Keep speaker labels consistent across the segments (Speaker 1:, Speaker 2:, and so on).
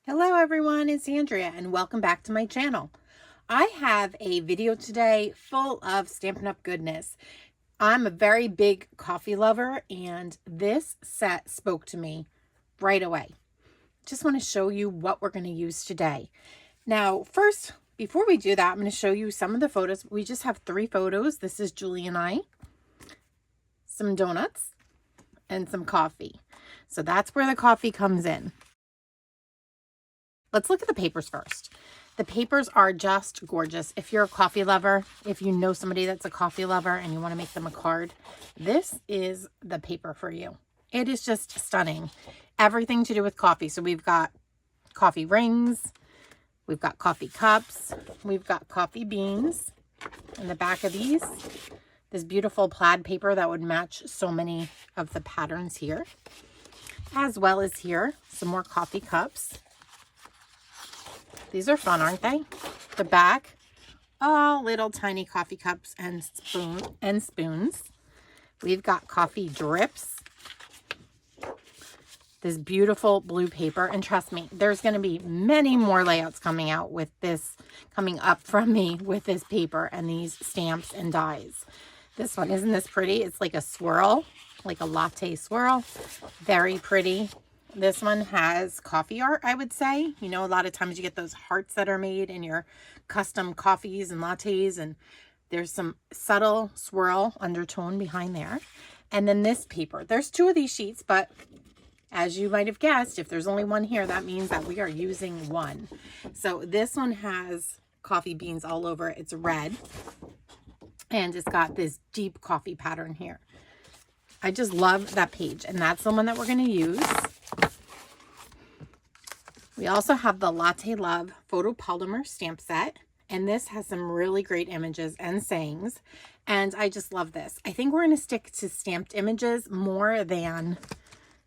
Speaker 1: Hello everyone, it's Andrea and welcome back to my channel. I have a video today full of Stampin' Up! Goodness. I'm a very big coffee lover and this set spoke to me right away. Just want to show you what we're going to use today. Now, first, before we do that, I'm going to show you some of the photos. We just have 3 photos. This is Julie and I, some donuts, and some coffee. So that's where the coffee comes in. Let's look at the papers first. The papers are just gorgeous. If you're a coffee lover, if you know somebody that's a coffee lover and you want to make them a card, this is the paper for you. It is just stunning. Everything to do with coffee. So we've got coffee rings, we've got coffee cups, we've got coffee beans. In the back of these, this beautiful plaid paper that would match so many of the patterns here. As well as here, some more coffee cups. These are fun, aren't they? The back, all little tiny coffee cups and spoons. We've got coffee drips. This beautiful blue paper. And trust me, there's going to be many more layouts coming out with this, coming up from me with this paper and these stamps and dies. This one, isn't this pretty? It's like a swirl, like a latte swirl. Very pretty. This one has coffee art, I would say. You know, a lot of times you get those hearts that are made in your custom coffees and lattes, and there's some subtle swirl undertone behind there. And then this paper. There's 2 of these sheets, but as you might have guessed, if there's only one here, that means that we are using one. So this one has coffee beans all over. It's red, and it's got this deep coffee pattern here. I just love that page, and that's the one that we're going to use. We also have the Latte Love photopolymer stamp set, and this has some really great images and sayings, and I just love this. I think we're going to stick to stamped images more than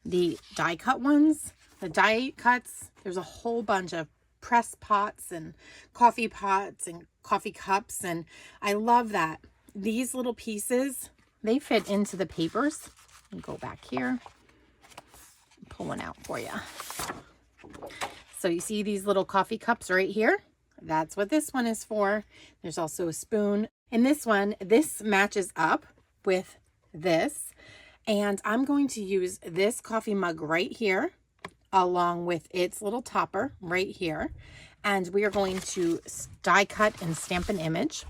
Speaker 1: the die cut ones. The die cuts, there's a whole bunch of press pots and coffee cups, and I love that. These little pieces, they fit into the papers. Let me go back here, pull one out for you. So you see these little coffee cups right here? That's what this one is for. There's also a spoon. In this one, this matches up with this. And I'm going to use this coffee mug right here, along with its little topper right here. And we are going to die cut and stamp an image.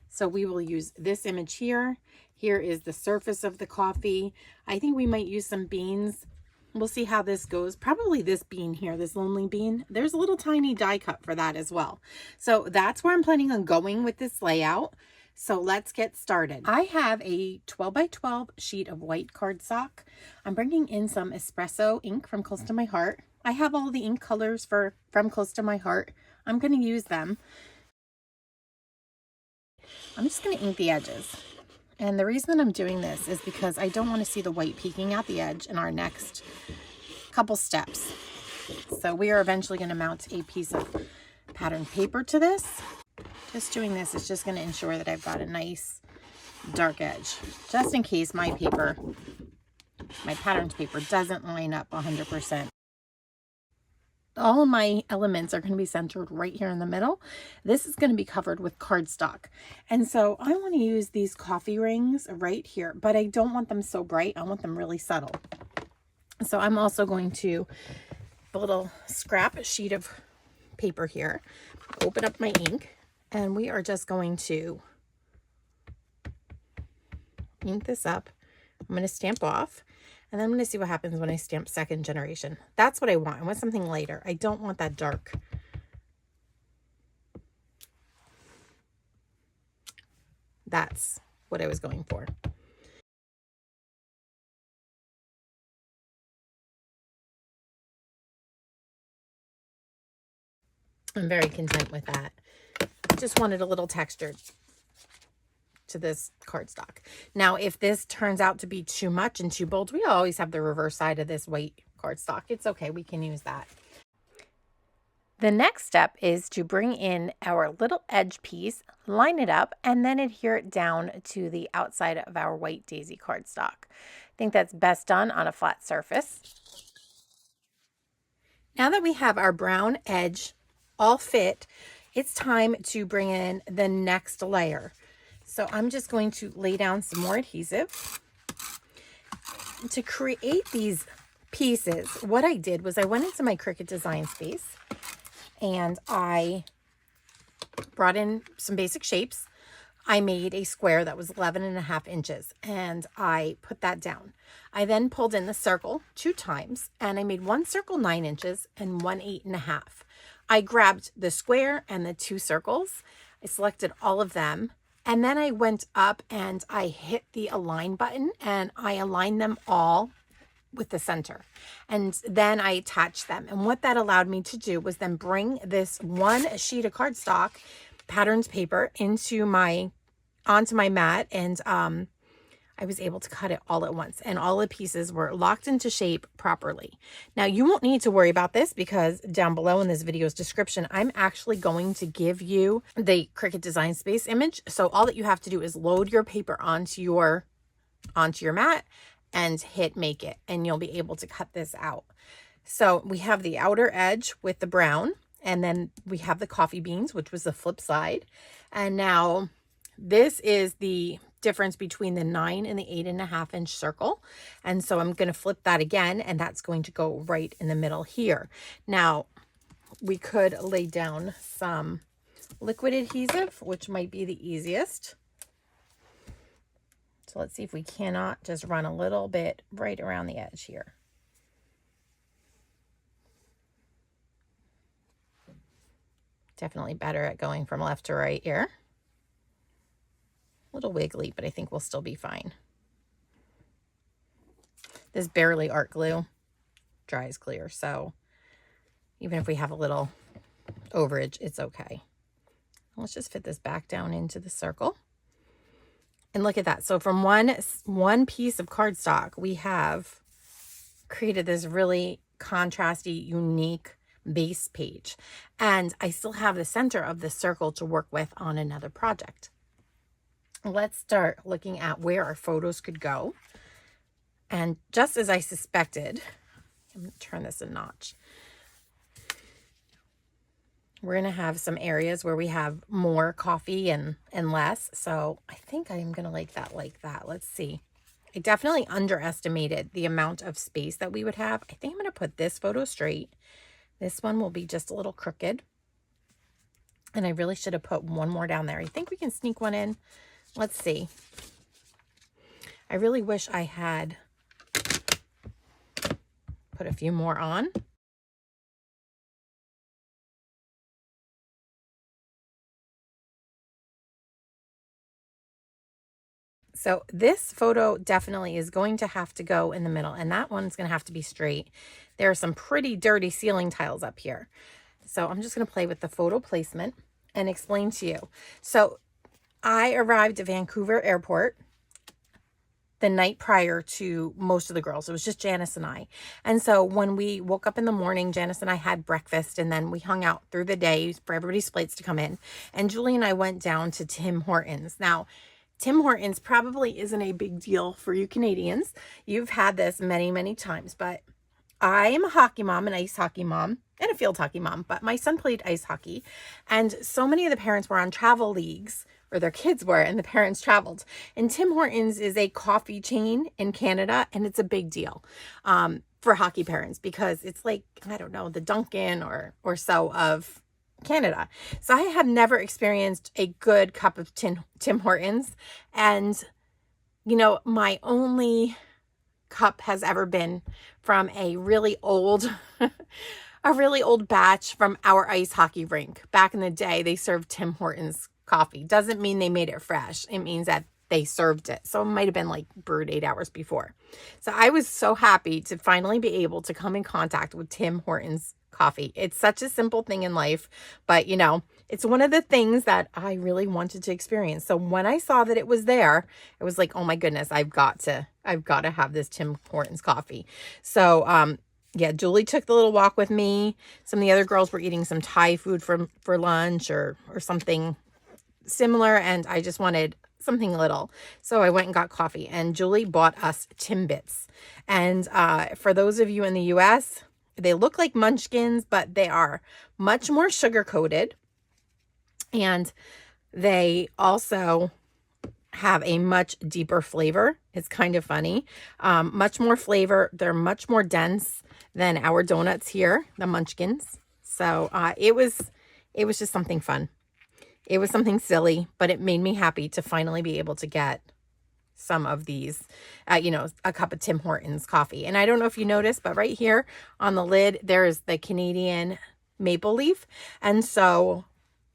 Speaker 1: So we will use this image here. Here is the surface of the coffee. I think we might use some beans. We'll see how this goes. Probably this bean here, this lonely bean. There's a little tiny die cut for that as well. So that's where I'm planning on going with this layout. So let's get started. I have a 12 by 12 sheet of white cardstock. I'm bringing in some espresso ink from Close to My Heart. I have all the ink colors from Close to My Heart. I'm going to use them. I'm just going to ink the edges. And the reason that I'm doing this is because I don't want to see the white peeking out the edge in our next couple steps. So we are eventually going to mount a piece of patterned paper to this. Just doing this is just going to ensure that I've got a nice dark edge, just in case my paper, my patterned paper doesn't line up 100%. All of my elements are going to be centered right here in the middle. This is going to be covered with cardstock. And so I want to use these coffee rings right here, but I don't want them so bright. I want them really subtle. So I'm also going to a little scrap sheet of paper here, open up my ink, and we are just going to ink this up. I'm going to stamp off. And then I'm going to see what happens when I stamp second generation. That's what I want. I want something lighter. I don't want that dark. That's what I was going for. I'm very content with that. Just wanted a little texture to this cardstock. Now, if this turns out to be too much and too bold, we always have the reverse side of this white cardstock. It's okay. We can use that. The next step is to bring in our little edge piece, line it up, and then adhere it down to the outside of our white daisy cardstock. I think that's best done on a flat surface. Now that we have our brown edge all fit, it's time to bring in the next layer. So I'm just going to lay down some more adhesive. To create these pieces, what I did was I went into my Cricut design space and I brought in some basic shapes. I made a square that was 11.5 inches and I put that down. I then pulled in the circle 2 times and I made one circle 9 inches and one 8.5. I grabbed the square and the 2 circles. I selected all of them. And then I went up and I hit the align button and I aligned them all with the center. And then I attached them. And what that allowed me to do was then bring this one sheet of cardstock patterns paper onto my mat. And I was able to cut it all at once. And all the pieces were locked into shape properly. Now you won't need to worry about this because down below in this video's description, I'm actually going to give you the Cricut Design Space image. So all that you have to do is load your paper onto your mat and hit make it, and you'll be able to cut this out. So we have the outer edge with the brown, and then we have the coffee beans, which was the flip side. And now this is the difference between the 9 and the 8.5 inch circle. And so I'm going to flip that again, and that's going to go right in the middle here. Now we could lay down some liquid adhesive, which might be the easiest. So let's see if we cannot just run a little bit right around the edge here. Definitely better at going from left to right here. A little wiggly, but I think we'll still be fine. This barely art glue dries clear, so even if we have a little overage, it's okay. Let's just fit this back down into the circle. And look at that. So from one piece of cardstock, we have created this really contrasty, unique base page. And I still have the center of the circle to work with on another project. Let's start looking at where our photos could go. And just as I suspected, I'm going to turn this a notch. We're going to have some areas where we have more coffee and less. So I think I'm going to like that. Let's see. I definitely underestimated the amount of space that we would have. I think I'm going to put this photo straight. This one will be just a little crooked. And I really should have put one more down there. I think we can sneak one in. Let's see. I really wish I had put a few more on. So this photo definitely is going to have to go in the middle, and that one's going to have to be straight. There are some pretty dirty ceiling tiles up here. So I'm just going to play with the photo placement and explain to you. So I arrived at Vancouver Airport the night prior to most of the girls. It was just Janice and I. And so when we woke up in the morning, Janice and I had breakfast, and then we hung out through the day for everybody's plates to come in. And Julie and I went down to Tim Hortons. Now, Tim Hortons probably isn't a big deal for you Canadians. You've had this many, many times, but I am a hockey mom, an ice hockey mom, and a field hockey mom, but my son played ice hockey. And so many of the parents were on travel leagues, or their kids were, and the parents traveled. And Tim Hortons is a coffee chain in Canada, and it's a big deal for hockey parents because it's like, I don't know, the Dunkin' or so of Canada. So I have never experienced a good cup of Tim Hortons. And, you know, my only cup has ever been from a really old batch from our ice hockey rink. Back in the day, they served Tim Hortons coffee. Doesn't mean they made it fresh. It means that they served it. So it might have been like brewed 8 hours before. So I was so happy to finally be able to come in contact with Tim Hortons coffee. It's such a simple thing in life, but you know, it's one of the things that I really wanted to experience. So when I saw that it was there, it was like, oh my goodness, I've got to have this Tim Hortons coffee. So, yeah, Julie took the little walk with me. Some of the other girls were eating some Thai food for lunch or something similar. And I just wanted something little. So I went and got coffee, and Julie bought us Timbits. And for those of you in the US, they look like munchkins, but they are much more sugar coated. And they also have a much deeper flavor. It's kind of funny. Much more flavor. They're much more dense than our donuts here, the munchkins. So it was just something fun. It was something silly, but it made me happy to finally be able to get some of these, you know, a cup of Tim Hortons coffee. And I don't know if you noticed, but right here on the lid, there's the Canadian maple leaf. And so,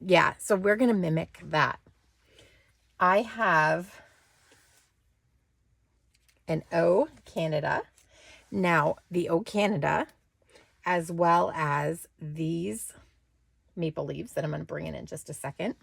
Speaker 1: yeah, so we're going to mimic that. I have an O Canada. Now, the O Canada, as well as these maple leaves that I'm going to bring in just a second.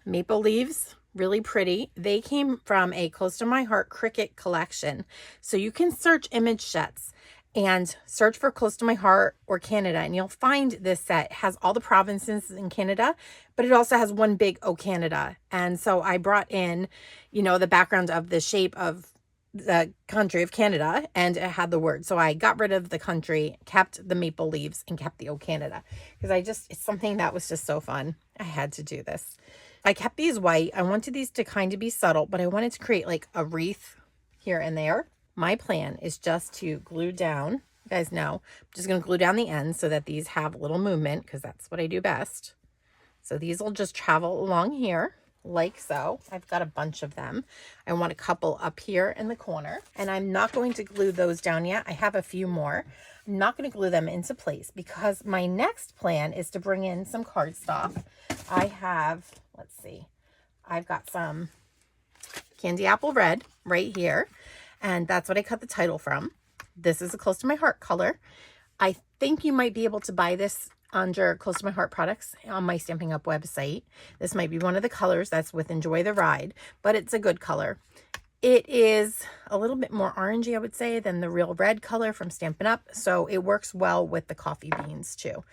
Speaker 1: Maple leaves, really pretty. They came from a Close to My Heart Cricut collection. So you can search image sets and search for Close to My Heart or Canada, and you'll find this set. It has all the provinces in Canada, but it also has one big O Canada. And so I brought in, you know, the background of the shape of the country of Canada, and it had the word. So I got rid of the country, kept the maple leaves, and kept the O Canada, because it's something that was just so fun. I had to do this. I kept these white. I wanted these to kind of be subtle, but I wanted to create like a wreath here and there. My plan is just to glue down, you guys know, I'm just going to glue down the ends so that these have a little movement, because that's what I do best. So these will just travel along here like so. I've got a bunch of them. I want a couple up here in the corner, and I'm not going to glue those down yet. I have a few more. I'm not going to glue them into place because my next plan is to bring in some cardstock. I have, let's see, I've got some Candy Apple Red right here, and that's what I cut the title from. This is a Close to My Heart color. I think you might be able to buy this under Close to My Heart products on my Stampin' Up website. This might be one of the colors that's with Enjoy the Ride, but it's a good color. It is a little bit more orangey, I would say, than the real red color from Stampin' Up, so it works well with the coffee beans too.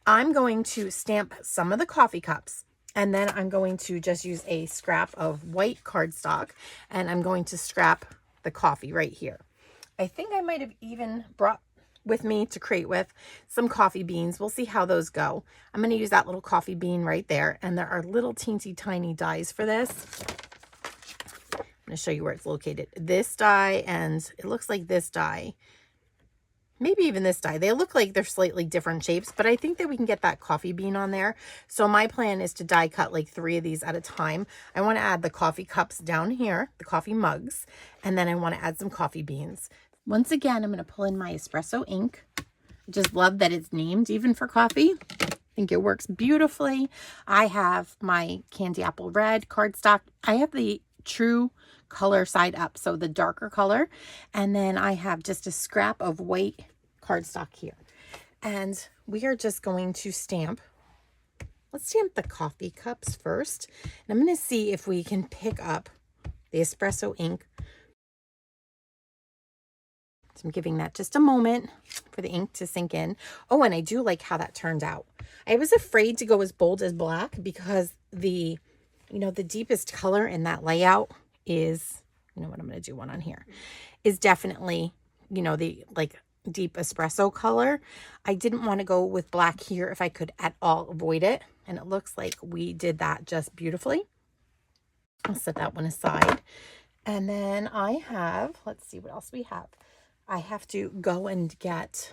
Speaker 1: I'm going to stamp some of the coffee cups, and then I'm going to just use a scrap of white cardstock, and I'm going to scrap the coffee right here. I think I might have even brought with me to create with some coffee beans. We'll see how those go. I'm going to use that little coffee bean right there, and there are little teensy tiny dies for this. I'm going to show you where it's located. This die, and it looks like this die, maybe even this die. They look like they're slightly different shapes, but I think that we can get that coffee bean on there. So my plan is to die cut like 3 of these at a time. I want to add the coffee cups down here, the coffee mugs, and then I want to add some coffee beans. Once again, I'm going to pull in my espresso ink. I just love that it's named even for coffee. I think it works beautifully. I have my Candy Apple Red cardstock. I have the true color side up, so the darker color. And then I have just a scrap of white cardstock here. And we are just going to stamp. Let's stamp the coffee cups first. And I'm going to see if we can pick up the espresso ink. So I'm giving that just a moment for the ink to sink in. Oh, and I do like how that turned out. I was afraid to go as bold as black because the deepest color in that layout is, you know what, I'm going to do one on here, is definitely, the like deep espresso color. I didn't want to go with black here if I could at all avoid it. And it looks like we did that just beautifully. I'll set that one aside. And then I have, let's see what else we have. I have to go and get,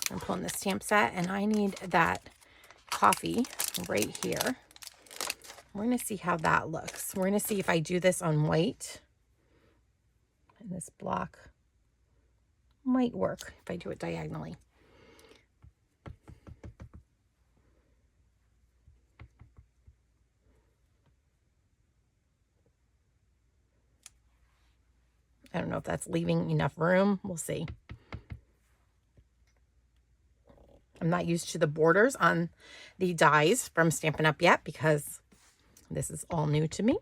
Speaker 1: I'm pulling the stamp set, and I need that coffee right here. We're going to see how that looks. We're going to see if I do this on white. And this block might work if I do it diagonally. I don't know if that's leaving enough room. We'll see. I'm not used to the borders on the dies from Stampin' Up yet because this is all new to me.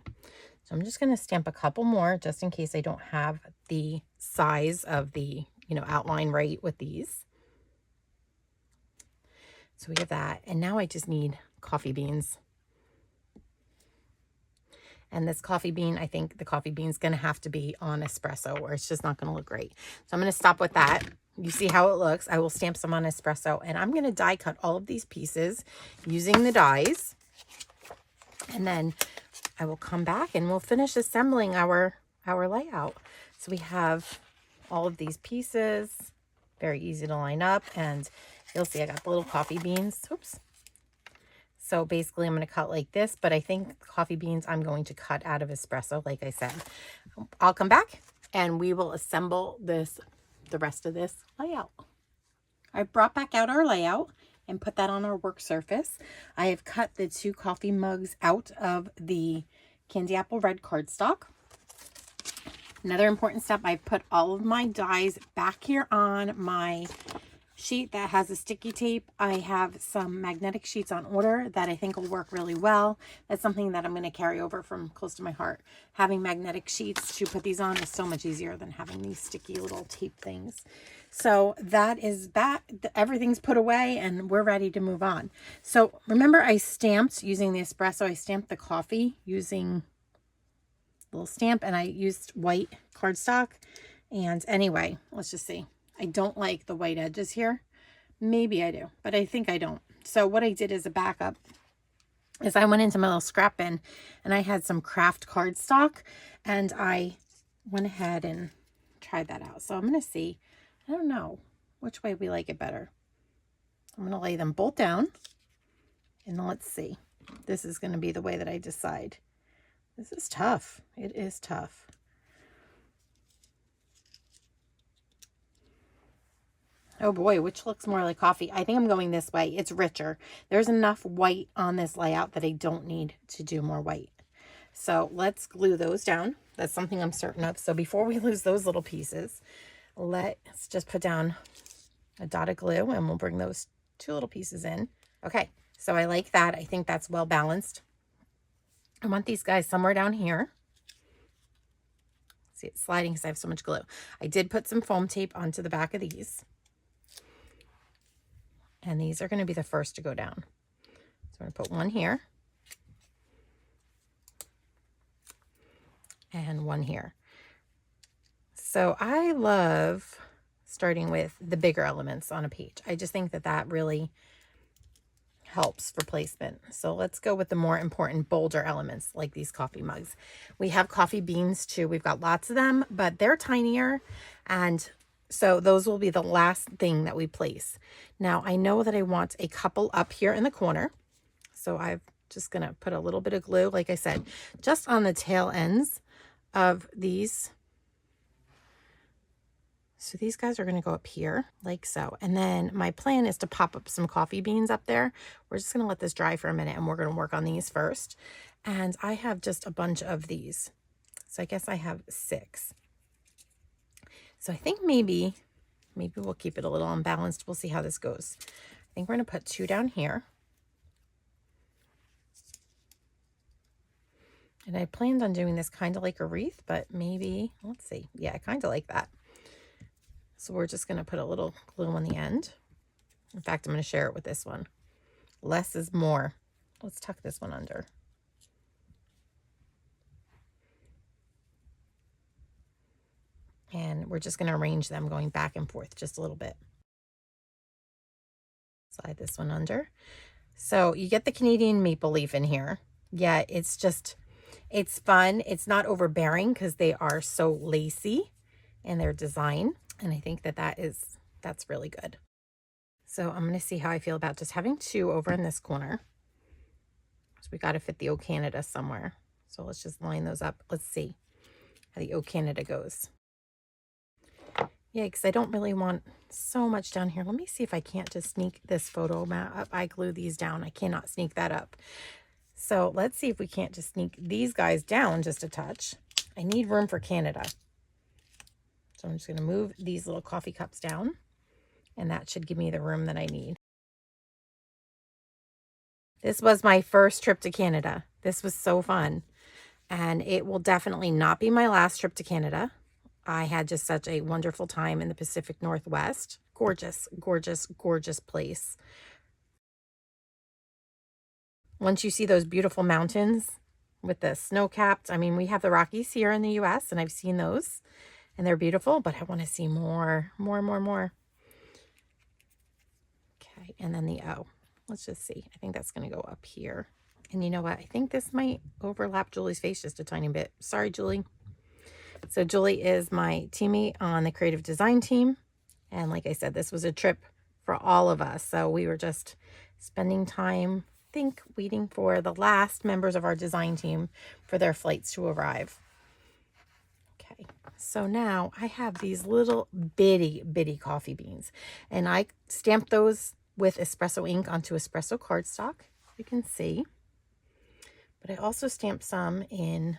Speaker 1: So I'm just going to stamp a couple more just in case I don't have the size of the, outline right with these. So we have that. And now I just need coffee beans. And this coffee bean, I think the coffee bean is going to have to be on espresso or it's just not going to look great. So I'm going to stop with that. You see how it looks. I will stamp some on espresso, and I'm going to die cut all of these pieces using the dies. And then I will come back and we'll finish assembling our layout. So we have all of these pieces, very easy to line up, and you'll see I got the little coffee beans. Oops. So basically I'm going to cut like this, but I think coffee beans I'm going to cut out of espresso, like I said. I'll come back and we will assemble the rest of this layout. I brought back out our layout and put that on our work surface. I have cut the 2 coffee mugs out of the candy apple red cardstock. Another important step, I've put all of my dies back here on my sheet that has a sticky tape. I have some magnetic sheets on order that I think will work really well. That's something that I'm going to carry over from close to my heart. Having magnetic sheets to put these on is so much easier than having these sticky little tape things. So that is that. Everything's put away and we're ready to move on. So remember, I stamped using the espresso. I stamped the coffee using a little stamp, and I used white cardstock. And anyway, let's just see. I don't like the white edges here. Maybe I do, but I think I don't. So what I did as a backup is I went into my little scrap bin and I had some craft cardstock, and I went ahead and tried that out. So I'm going to see, I don't know which way we like it better. I'm going to lay them both down and let's see. This is going to be the way that I decide. This is tough. It is tough. Oh boy, which looks more like coffee? I think I'm going this way. It's richer. There's enough white on this layout that I don't need to do more white. So let's glue those down. That's something I'm certain of. So before we lose those little pieces, let's just put down a dot of glue and we'll bring those 2 little pieces in. Okay, so I like that. I think that's well balanced. I want these guys somewhere down here. See, it's sliding because I have so much glue. I did put some foam tape onto the back of these. And these are going to be the first to go down. So I'm going to put one here. And one here. So I love starting with the bigger elements on a page. I just think that that really helps for placement. So let's go with the more important, bolder elements like these coffee mugs. We have coffee beans too. We've got lots of them, but they're tinier, and so those will be the last thing that we place. Now I know that I want a couple up here in the corner, so I'm just gonna put a little bit of glue, like I said, just on the tail ends of these. So these guys are going to go up here like so. And then my plan is to pop up some coffee beans up there. We're just going to let this dry for a minute and we're going to work on these first. And I have just a bunch of these. So I guess I have 6. So I think maybe we'll keep it a little unbalanced. We'll see how this goes. I think we're going to put 2 down here. And I planned on doing this kind of like a wreath, but maybe, let's see. Yeah, I kind of like that. So we're just going to put a little glue on the end. In fact, I'm going to share it with this one. Less is more. Let's tuck this one under. And we're just going to arrange them going back and forth just a little bit. Slide this one under. So you get the Canadian maple leaf in here. Yeah, it's fun. It's not overbearing because they are so lacy in their design. And I think that's really good. So I'm going to see how I feel about just having 2 over in this corner. So we got to fit the O Canada somewhere. So let's just line those up. Let's see how the O Canada goes. Yeah, because I don't really want so much down here. Let me see if I can't just sneak this photo mat up. I glue these down. I cannot sneak that up. So let's see if we can't just sneak these guys down just a touch. I need room for Canada. So I'm just going to move these little coffee cups down, and that should give me the room that I need. This was my first trip to Canada. This was so fun, and it will definitely not be my last trip to Canada. I had just such a wonderful time in the Pacific Northwest. Gorgeous, gorgeous, gorgeous place. Once you see those beautiful mountains, with the snow-capped. I mean, we have the Rockies here in the US, and I've seen those, and they're beautiful, but I want to see more. Okay, and then the O. Let's just see. I think that's going to go up here. And you know what? I think this might overlap Julie's face just a tiny bit. Sorry, Julie. So Julie is my teammate on the creative design team. And like I said, this was a trip for all of us. So we were just spending time, I think, waiting for the last members of our design team for their flights to arrive. Okay, so now I have these little bitty coffee beans. And I stamped those with espresso ink onto espresso cardstock, you can see. But I also stamped some in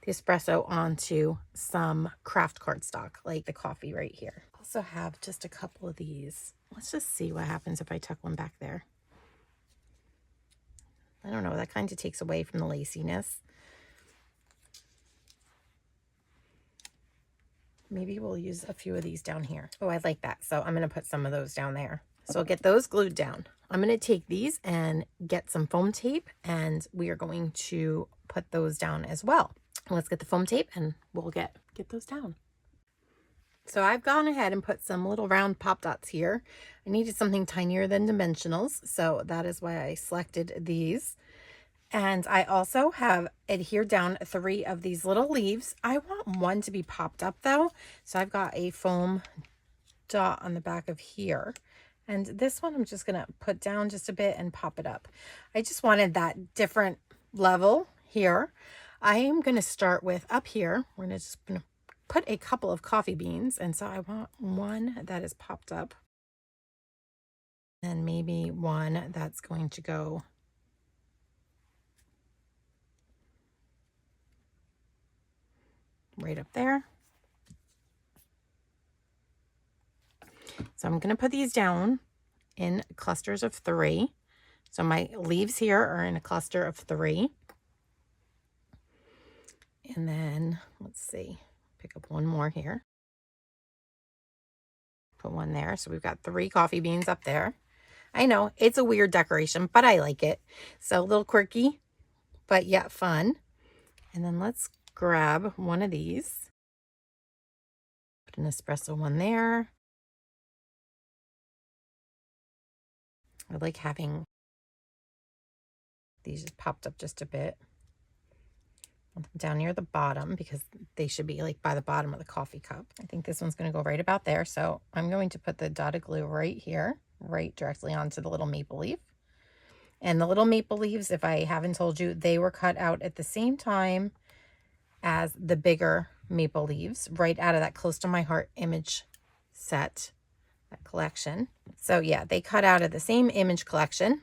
Speaker 1: the espresso onto some craft cardstock, like the coffee right here. Also have just a couple of these. Let's just see what happens if I tuck one back there. I don't know, that kind of takes away from the laciness. Maybe we'll use a few of these down here. Oh, I like that. So I'm going to put some of those down there. So I'll get those glued down. I'm going to take these and get some foam tape, and we are going to put those down as well. Let's get the foam tape and we'll get those down. So I've gone ahead and put some little round pop dots here. I needed something tinier than dimensionals, so that is why I selected these. And I also have adhered down 3 of these little leaves. I want one to be popped up though, so I've got a foam dot on the back of here. And this one I'm just going to put down just a bit and pop it up. I just wanted that different level here. I am going to start with up here. We're going to put a couple of coffee beans. And so I want one that is popped up. And maybe one that's going to go right up there. So I'm going to put these down in clusters of 3. So my leaves here are in a cluster of 3. And then let's see, pick up one more here. Put one there. So we've got 3 coffee beans up there. I know it's a weird decoration, but I like it. So a little quirky, but yet fun. And then let's grab one of these. Put an espresso one there. I like having these just popped up just a bit. Down near the bottom because they should be like by the bottom of the coffee cup. I think this one's going to go right about there. So I'm going to put the dotted glue right here, right directly onto the little maple leaf. And the little maple leaves, if I haven't told you, they were cut out at the same time as the bigger maple leaves, right out of that Close to My Heart image set, that collection. So yeah, they cut out of the same image collection.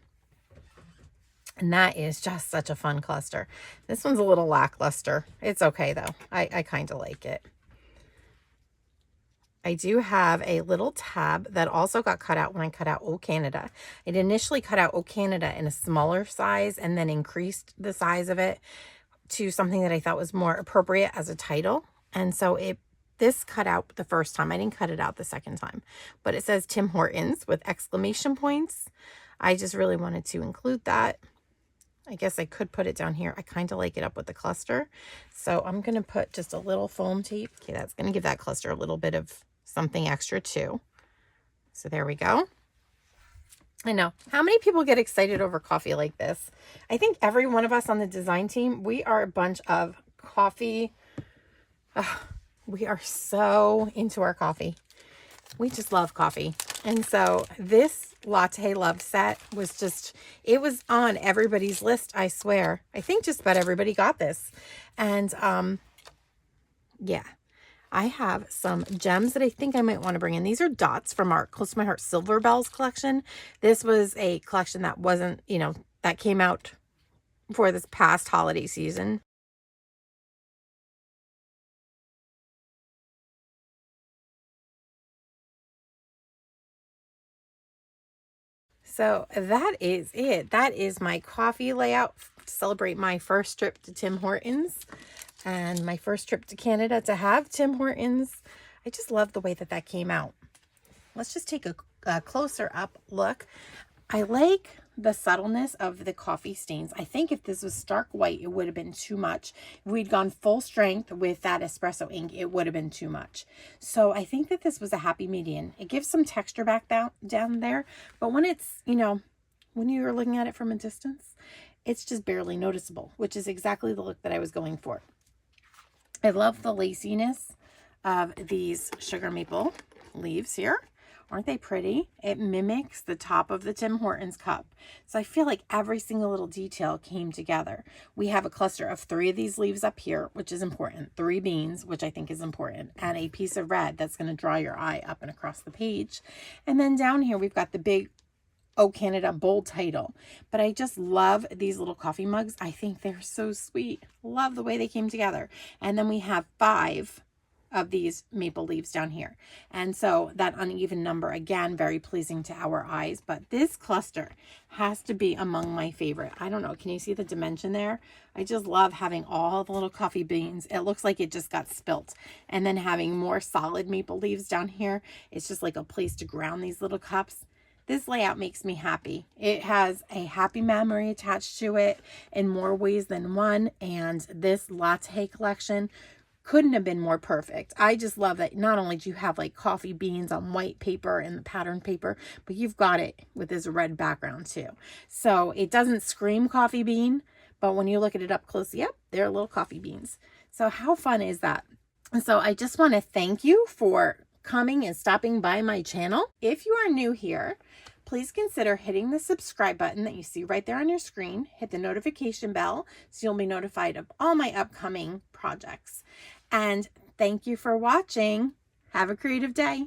Speaker 1: And that is just such a fun cluster. This one's a little lackluster. It's okay though. I kind of like it. I do have a little tab that also got cut out when I cut out O Canada. It initially cut out O Canada in a smaller size and then increased the size of it to something that I thought was more appropriate as a title. And so this cut out the first time. I didn't cut it out the second time. But it says Tim Hortons with exclamation points. I just really wanted to include that. I guess I could put it down here. I kind of like it up with the cluster. So I'm going to put just a little foam tape. Okay, that's going to give that cluster a little bit of something extra too. So there we go. I know. How many people get excited over coffee like this? I think every one of us on the design team, we are a bunch of coffee. We are so into our coffee. We just love coffee. And so this Latte Love set was just, it was on everybody's list, I swear. I think just about everybody got this. And yeah, I have some gems that I think I might want to bring in. These are dots from our Close to My Heart Silver Bells collection. This was a collection that wasn't, you know, that came out for this past holiday season. So that is it. That is my coffee layout to celebrate my first trip to Tim Hortons and my first trip to Canada to have Tim Hortons. I just love the way that came out. Let's just take a closer up look. I like the subtleness of the coffee stains. I think if this was stark white, it would have been too much. If we'd gone full strength with that espresso ink, it would have been too much. So I think that this was a happy median. It gives some texture back down there, but when it's, you know, when you're looking at it from a distance, it's just barely noticeable, which is exactly the look that I was going for. I love the laciness of these sugar maple leaves here. Aren't they pretty? It mimics the top of the Tim Hortons cup. So I feel like every single little detail came together. We have a cluster of 3 of these leaves up here, which is important. 3 beans, which I think is important. And a piece of red that's going to draw your eye up and across the page. And then down here, we've got the big Oh Canada bold title. But I just love these little coffee mugs. I think they're so sweet. Love the way they came together. And then we have 5 of these maple leaves down here. And so that uneven number, again, very pleasing to our eyes. But this cluster has to be among my favorite. I don't know. Can you see the dimension there? I just love having all the little coffee beans. It looks like it just got spilt. And then having more solid maple leaves down here. It's just like a place to ground these little cups. This layout makes me happy. It has a happy memory attached to it in more ways than one. And this latte collection couldn't have been more perfect. I just love that not only do you have like coffee beans on white paper and the pattern paper, but you've got it with this red background too. So it doesn't scream coffee bean, but when you look at it up close, yep, they're little coffee beans. So how fun is that? And so I just want to thank you for coming and stopping by my channel. If you are new here, please consider hitting the subscribe button that you see right there on your screen. Hit the notification bell so you'll be notified of all my upcoming projects. And thank you for watching. Have a creative day.